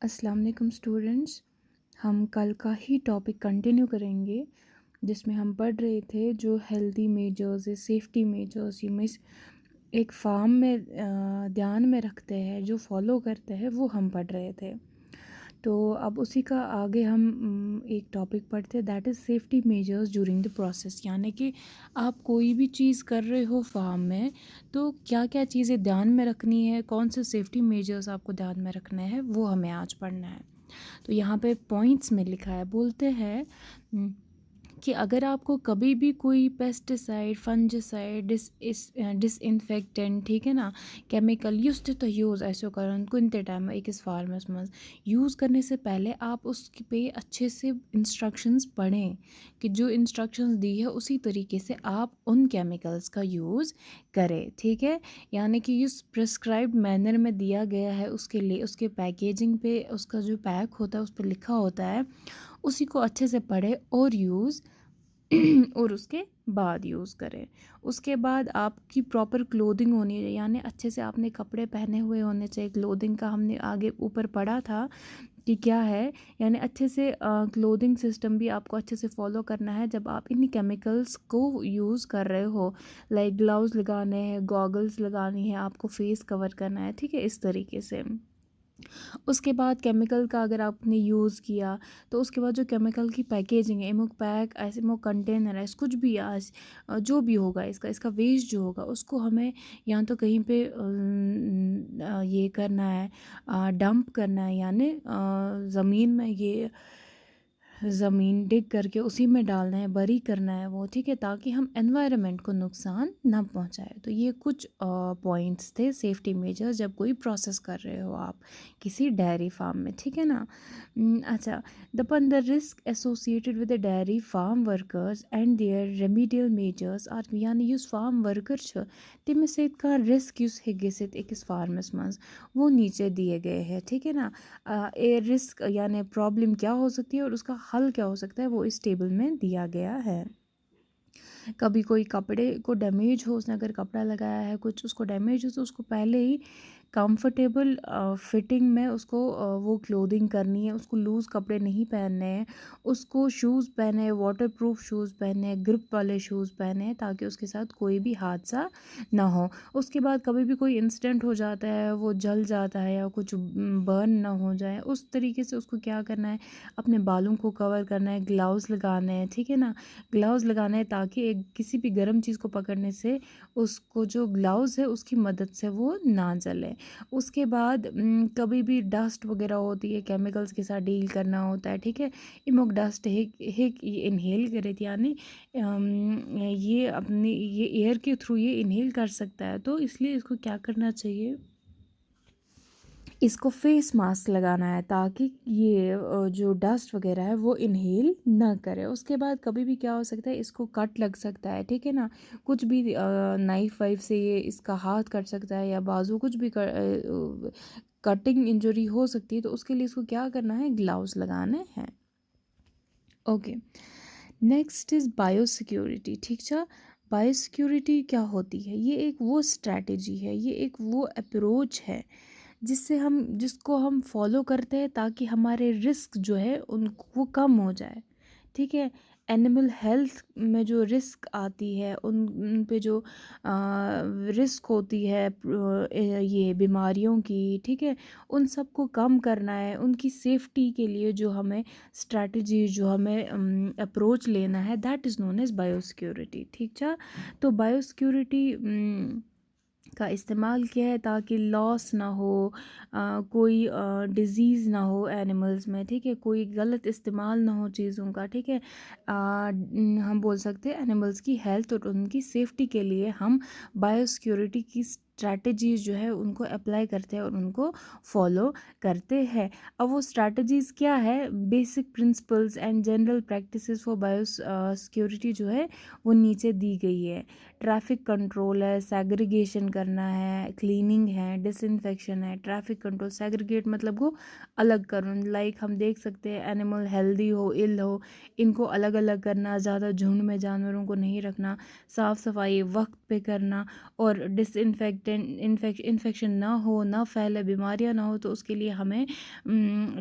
अस्सलाम वालेकुम स्टूडेंट्स। हम कल का ही टॉपिक कंटिन्यू करेंगे जिसमें हम पढ़ रहे थे जो हेल्दी मेजर्स सेफ्टी मेजर्स ये मिस एक फार्म में ध्यान में रखते हैं, जो फॉलो करते हैं, वो हम पढ़ रहे थे। तो अब उसी का आगे हम एक टॉपिक पढ़ते हैं, that is safety measures during the process. यानी कि आप कोई भी चीज़ कर रहे हो फार्म में, तो क्या क्या चीज़ें ध्यान में रखनी है, कौन से सेफ्टी मेजर्स आपको ध्यान में रखने हैं, वो हमें आज पढ़ना है। तो यहाँ पे पॉइंट्स में लिखा है, बोलते हैं कि अगर आपको कभी भी कोई पेस्टिसाइड, फंजिसाइड, डिसइंफेक्टेंट, ठीक है ना, केमिकल यूज तो यूज़ ऐसे करें कुछ टाइम एक फार्मस मज यूज़ करने से पहले आप उस पे अच्छे से इंस्ट्रक्शंस पढ़ें कि जो इंस्ट्रक्शंस दी है उसी तरीके से आप उन केमिकल्स का यूज़ करें, ठीक है। यानी कि इस प्रिस्क्राइब्ड मैनर में दिया गया है, उसके लिए उसके पैकेजिंग पे उसका जो पैक होता है उस पर लिखा होता है, उसी को अच्छे से पढ़े और यूज़ और उसके बाद यूज़ करें। उसके बाद आपकी प्रॉपर क्लोथिंग होनी चाहिए, यानी अच्छे से आपने कपड़े पहने हुए होने चाहिए। क्लोथिंग का हमने आगे ऊपर पढ़ा था कि क्या है, यानी अच्छे से क्लोथिंग सिस्टम भी आपको अच्छे से फॉलो करना है जब आप इन केमिकल्स को यूज़ कर रहे हो। लाइक ग्लव्स लगाने हैं, गॉगल्स लगानी है, आपको फेस कवर करना है, ठीक है, इस तरीके से। उसके बाद केमिकल का अगर आपने यूज़ किया तो उसके बाद जो केमिकल की पैकेजिंग है, एमोक पैक, ऐसे एमोक कंटेनर है, कुछ भी आज जो भी होगा इसका वेस्ट जो होगा उसको हमें या तो कहीं पे ये करना है, डंप करना है, यानी ज़मीन में ये ज़मीन डिग करके उसी में डालना है, बरी करना है वो, ठीक है, ताकि हम एनवायरनमेंट को नुकसान ना पहुंचाए। तो ये कुछ पॉइंट्स थे सेफ्टी मेजर्स जब कोई प्रोसेस कर रहे हो आप किसी डेयरी फार्म में, ठीक है ना। अच्छा, the risk associated with the dairy farm workers and their remedial measures are, यानी युस फार्म वर्कर छ तमिस का रिस्क युस हे गसित अकिस फार्मस मज, वो नीचे दिए गए हैं, ठीक है ना। ए रिस्क यानी प्रॉब्लम क्या हो सकती है और उसका हल क्या हो सकता है, वो इस टेबल में दिया गया है। कभी कोई कपड़े को डैमेज हो, उसने अगर कपड़ा लगाया है कुछ उसको डैमेज हो, तो उसको पहले ही कंफर्टेबल फिटिंग में उसको वो क्लोथिंग करनी है, उसको लूज़ कपड़े नहीं पहनने हैं, उसको शूज़ पहने, वाटरप्रूफ शूज़ पहने, ग्रिप वाले शूज़ पहने, ताकि उसके साथ कोई भी हादसा ना हो। उसके बाद कभी भी कोई इंसिडेंट हो जाता है, वो जल जाता है या कुछ बर्न ना हो जाए, उस तरीके से उसको क्या करना है, अपने बालों को कवर करना है, ग्लव्स लगाने हैं, ठीक है ना। ग्लव्स लगाना है ताकि एक किसी भी गर्म चीज़ को पकड़ने से उसको जो ग्लव्स है उसकी मदद से वो ना जले। उसके बाद कभी भी डस्ट वगैरह होती है, केमिकल्स के साथ डील करना होता है, ठीक है। इमोक डस्ट हिक इनहेल करे, यानी ये अपनी ये एयर के थ्रू ये इनहेल कर सकता है, तो इसलिए इसको क्या करना चाहिए, इसको फेस मास्क लगाना है ताकि ये जो डस्ट वगैरह है वो इनहेल ना करे। उसके बाद कभी भी क्या हो सकता है, इसको कट लग सकता है, ठीक है ना, कुछ भी नाइफ वाइफ से ये इसका हाथ कट सकता है या बाजू, कुछ भी कटिंग इंजरी हो सकती है, तो उसके लिए इसको क्या करना है, ग्लव्स लगाने हैं। ओके, नेक्स्ट इज़ बायोसिक्योरिटी, ठीक है। बायोसिक्योरिटी क्या होती है, ये एक वो स्ट्रैटेजी है, ये एक वो अप्रोच है जिसको हम फॉलो करते हैं ताकि हमारे रिस्क जो है उनको कम हो जाए, ठीक है। एनिमल हेल्थ में जो रिस्क आती है, उन पे जो रिस्क होती है ये बीमारियों की, ठीक है, उन सब को कम करना है। उनकी सेफ्टी के लिए जो हमें स्ट्रैटेजी, जो हमें अप्रोच लेना है, that is known as biosecurity, ठीक है। तो बायोसिक्योरिटी का इस्तेमाल किया है ताकि लॉस ना हो, कोई डिज़ीज़ ना हो एनिमल्स में, ठीक है, कोई गलत इस्तेमाल ना हो चीज़ों का, ठीक है। हम बोल सकते हैं एनिमल्स की हेल्थ और उनकी सेफ्टी के लिए हम बायोसिक्योरिटी की स्ट्रैटेजीज़ जो है उनको अप्लाई करते हैं और उनको फॉलो करते हैं। अब वो स्ट्रैटेजीज़ क्या है, basic principles and general practices for biosecurity जो है वो नीचे दी गई है। ट्रैफिक कंट्रोल है, सेग्रीगेशन करना है, क्लीनिंग है, डिसइंफेक्शन है। ट्रैफिक कंट्रोल, सेग्रीगेट मतलब को अलग करना, लाइक हम देख सकते हैं एनिमल हेल्दी हो, इल हो, इनको अलग अलग करना, ज़्यादा झुंड में जानवरों को नहीं रखना, साफ़ सफाई वक्त पे करना, और डिसइंफेक्ट इन्फेक्शन ना हो, ना फैले, बीमारियां ना हो, तो उसके लिए हमें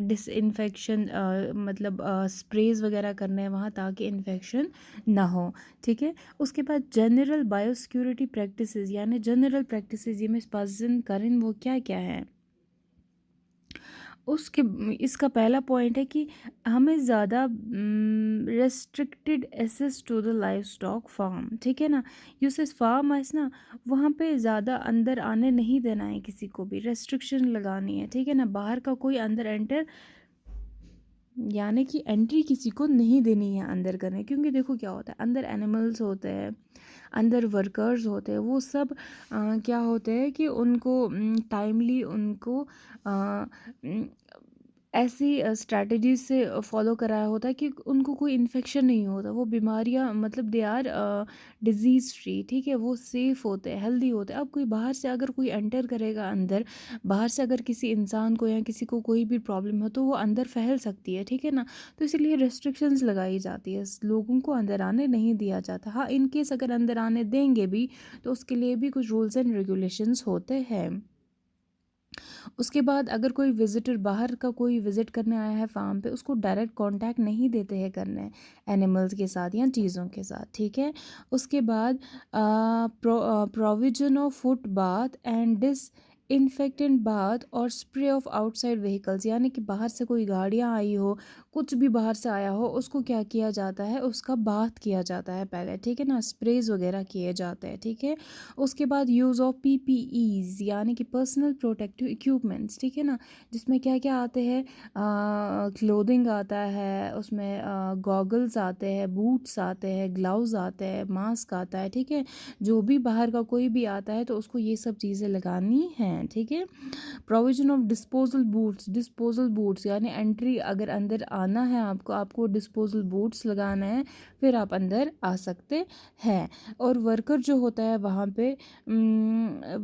डिसइंफेक्शन मतलब स्प्रेज वगैरह करने हैं वहाँ, ताकि इन्फेक्शन ना हो। ठीक है। उसके बाद जनरल बायोसिक्योरिटी प्रैक्टिसेस, यानी जनरल प्रैक्टिसेस ये में पसंद करें वो क्या क्या है। उसके इसका पहला पॉइंट है कि हमें ज़्यादा restricted access to the livestock farm. ठीक है ना, यूसेस फार्म है ना, वहाँ पे ज़्यादा अंदर आने नहीं देना है, किसी को भी रेस्ट्रिक्शन लगानी है। ठीक है ना, बाहर का कोई अंदर एंटर, यानी कि एंट्री किसी को नहीं देनी है अंदर करने। क्योंकि देखो क्या होता है, अंदर एनिमल्स होते हैं, अंदर वर्कर्स होते हैं, वो सब क्या होते हैं कि उनको टाइमली उनको अ, न, ऐसी स्ट्रैटेजीज से फॉलो कराया होता है कि उनको कोई इन्फेक्शन नहीं होता, वो बीमारियां मतलब दे आर डिजीज़ फ्री। ठीक है, वो सेफ़ होते हैं, हेल्दी होते हैं। अब कोई बाहर से अगर कोई एंटर करेगा अंदर, बाहर से अगर किसी इंसान को या किसी को कोई भी प्रॉब्लम हो, तो वो अंदर फैल सकती है। ठीक है ना, तो इसलिए रेस्ट्रिक्शंस लगाई जाती है, लोगों को अंदर आने नहीं दिया जाता। हाँ, इन केस अगर अंदर आने देंगे भी, तो उसके लिए भी कुछ रूल्स एंड रेगुलेशंस होते हैं। उसके बाद अगर कोई विजिटर बाहर का कोई विजिट करने आया है फार्म पे, उसको डायरेक्ट कांटेक्ट नहीं देते हैं करने एनिमल्स के साथ या चीज़ों के साथ। ठीक है। उसके बाद provision of foot bath and disinfectant bath और स्प्रे ऑफ आउटसाइड व्हीकल्स, यानी कि बाहर से कोई गाड़ियाँ आई हो, कुछ भी बाहर से आया हो, उसको क्या किया जाता है, उसका बाथ किया जाता है पहले। ठीक है ना, स्प्रेज वगैरह किए जाते हैं। ठीक है। उसके बाद यूज़ ऑफ पीपीईज, यानी कि पर्सनल प्रोटेक्टिव इक्विपमेंट्स। ठीक है ना, जिसमें क्या क्या आते हैं, क्लोथिंग आता है, उसमें गॉगल्स आते हैं, बूट्स आते हैं, ग्लव्स आते हैं, मास्क आता है। ठीक है, जो भी बाहर का कोई भी आता है तो उसको ये सब चीज़ें लगानी हैं। ठीक है। प्रोविजन ऑफ डिस्पोजल बूट्स, यानी एंट्री अगर अंदर आना है आपको, आपको डिस्पोजल बूट्स लगाना है, फिर आप अंदर आ सकते हैं। और वर्कर जो होता है वहाँ पे,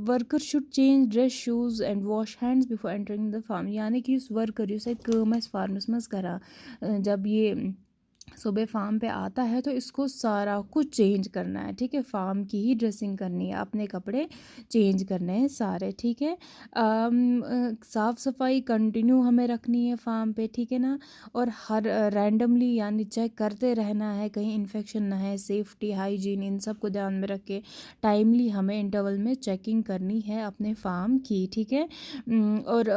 worker should change dress shoes and wash hands before entering the farm, यानी कि उस वर्कर यू साइड कर्मस फार्मस करा, जब ये सुबह फार्म पे आता है तो इसको सारा कुछ चेंज करना है। ठीक है, फार्म की ही ड्रेसिंग करनी है, अपने कपड़े चेंज करने हैं सारे। ठीक है। साफ़ सफाई कंटिन्यू हमें रखनी है फार्म पे। ठीक है ना, और हर रैंडमली यानी चेक करते रहना है, कहीं इन्फेक्शन ना है, सेफ्टी हाइजीन इन सब को ध्यान में रख के टाइमली हमें इंटरवल में चेकिंग करनी है अपने फार्म की। ठीक है। और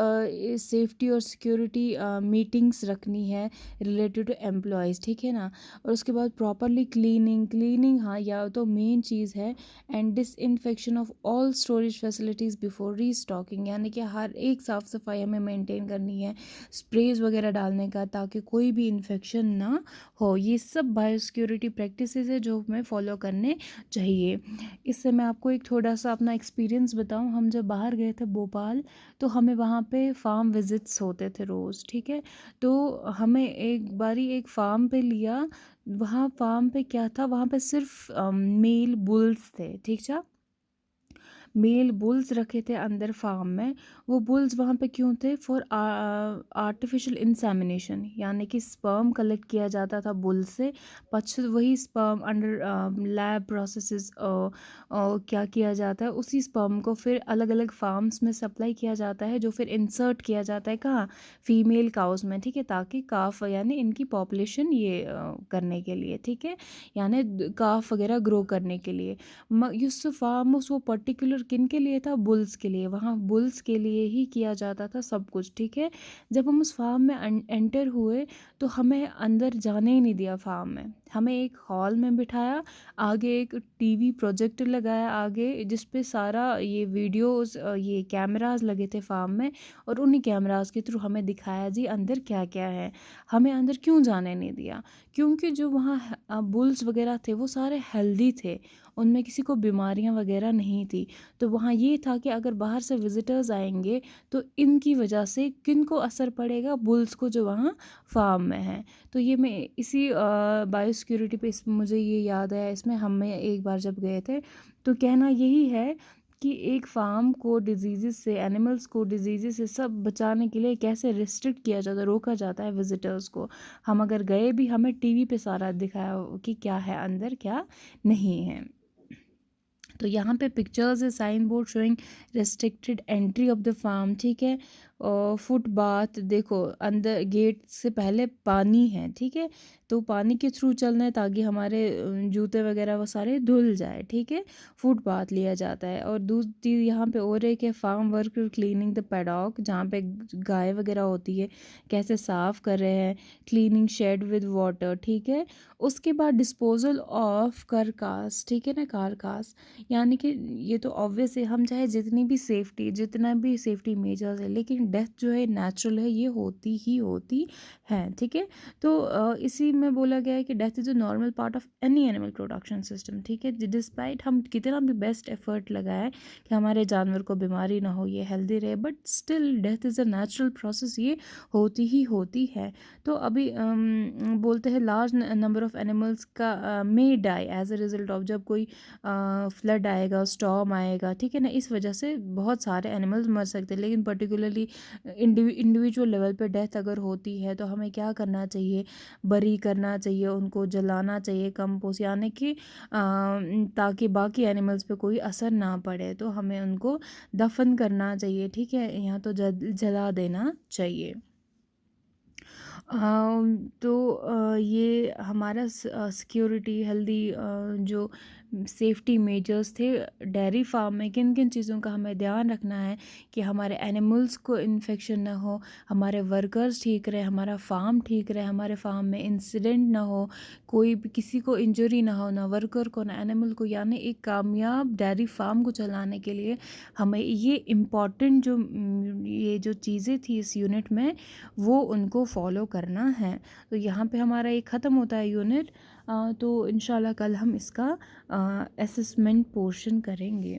सेफ्टी और सिक्योरिटी मीटिंग्स रखनी है रिलेटेड टू एम्प्लॉयज़। ठीक है ना, और उसके बाद प्रॉपरली क्लीनिंग हाँ, या तो मेन चीज़ है, and disinfection of all storage facilities before restocking, यानी कि हर एक साफ़ सफाई हमें मेंटेन करनी है, स्प्रेज वगैरह डालने का, ताकि कोई भी इन्फेक्शन ना हो। ये सब बायोसिक्योरिटी प्रैक्टिसेस है जो हमें फॉलो करने चाहिए। इससे मैं आपको एक थोड़ा सा अपना एक्सपीरियंस बताऊं, हम जब बाहर गए थे भोपाल, तो हमें वहाँ पे फार्म विजिट्स होते थे रोज़। ठीक है, तो हमें एक बारी एक फार्म पे लिया, वहाँ फार्म पे क्या था, वहाँ पे सिर्फ मेल बुल्स थे। ठीक है, मेल बुल्स रखे थे अंदर फार्म में। वो बुल्स वहाँ पे क्यों थे, फॉर आर्टिफिशियल इंसेमिनेशन, यानी कि स्पर्म कलेक्ट किया जाता था बुल से, पछ वही स्पर्म अंडर लैब प्रोसेसेस क्या किया जाता है, उसी स्पर्म को फिर अलग अलग फार्म्स में सप्लाई किया जाता है, जो फिर इंसर्ट किया जाता है कहाँ, फीमेल काउस में। ठीक है, ताकि काफ यानी इनकी पॉपुलेशन ये करने के लिए। ठीक है, यानी काफ वगैरह ग्रो करने के लिए। यूसुफ फार्मस वो पर्टिकुलर किन के लिए था, बुल्स के लिए, वहाँ बुल्स के लिए ही किया जाता था सब कुछ। ठीक है, जब हम उस फार्म में एंटर हुए, तो हमें अंदर जाने ही नहीं दिया फार्म में, हमें एक हॉल में बिठाया, आगे एक टीवी प्रोजेक्टर लगाया आगे, जिस पे सारा ये वीडियोस ये कैमरास लगे थे फार्म में, और उन्हीं कैमरास के थ्रू हमें दिखाया जी अंदर क्या क्या है। हमें अंदर क्यों जाने नहीं दिया, क्योंकि जो वहाँ बुल्स वगैरह थे वो सारे हेल्दी थे, उनमें किसी को बीमारियां वगैरह नहीं थी। तो वहाँ ये था कि अगर बाहर से विजिटर्स आएंगे तो इनकी वजह से किन को असर पड़ेगा, बुल्स को जो वहाँ फार्म में है। तो ये मैं इसी बायोसिक्योरिटी पे मुझे ये याद आया, इसमें हमें एक बार जब गए थे, तो कहना यही है कि एक फार्म को डिजीज़ से, एनिमल्स को डिजीज़ से सब बचाने के लिए कैसे रिस्ट्रिक्ट किया जाता है, रोका जाता है विजिटर्स को। हम अगर गए भी, हमें टीवी पे सारा दिखाया कि क्या है अंदर क्या नहीं है। तो यहाँ पे पिक्चर्स है, sign board showing restricted entry of the farm, ठीक है। और फुटबाथ देखो, अंदर गेट से पहले पानी है, ठीक है, तो पानी के थ्रू चलना है ताकि हमारे जूते वगैरह वो सारे धुल जाए, ठीक है। फुटबाथ लिया जाता है। और दूसरी यहाँ पे और एक है farm worker cleaning the paddock, जहाँ पे गाय वगैरह होती है, कैसे साफ़ कर रहे हैं, क्लीनिंग शेड विद वाटर, ठीक है। उसके बाद डिस्पोजल ऑफ कारकास, ठीक है ना, कारकास, यानी कि ये तो ऑब्वियस है, हम चाहे जितना भी सेफ्टी मेजर्स है, लेकिन डेथ जो है नेचुरल है, ये होती ही होती है, ठीक है। तो इसी में बोला गया है कि death is a normal part of any animal production system, ठीक है। डिस्पाइट हम कितना भी बेस्ट एफर्ट लगाए कि हमारे जानवर को बीमारी ना हो, ये हेल्दी रहे, but still death is a natural process, ये होती ही होती है। तो अभी बोलते हैं लार्ज नंबर ऑफ एनिमल्स का may die as a result of, जब कोई फ्लड आएगा, स्टॉर्म आएगा, ठीक है ना, इस वजह से बहुत सारे एनिमल्स मर सकते हैं। लेकिन पर्टिकुलरली इंडिविजुअल लेवल पे डेथ अगर होती है तो हमें क्या करना चाहिए, बरी करना चाहिए, उनको जलाना चाहिए, कंपोस्ट, यानी कि ताकि बाकी एनिमल्स पे कोई असर ना पड़े, तो हमें उनको दफन करना चाहिए, ठीक है, यहाँ तो जला देना चाहिए। तो ये हमारा सिक्योरिटी हेल्दी जो सेफ्टी मेजर्स थे डेयरी फार्म में, किन किन चीज़ों का हमें ध्यान रखना है कि हमारे एनिमल्स को इन्फेक्शन ना हो, हमारे वर्कर्स ठीक रहे, हमारा फार्म ठीक रहे, हमारे फार्म में इंसिडेंट ना हो, कोई भी किसी को इंजरी ना हो, ना वर्कर को ना एनिमल को। यानी एक कामयाब डेयरी फार्म को चलाने के लिए हमें ये इम्पॉर्टेंट ये जो चीज़ें थी इस यूनिट में, वो उनको फॉलो करना है। तो यहाँ पे हमारा ये ख़त्म होता है यूनिट। तो इंशाल्लाह कल हम इसका असेसमेंट पोर्शन करेंगे।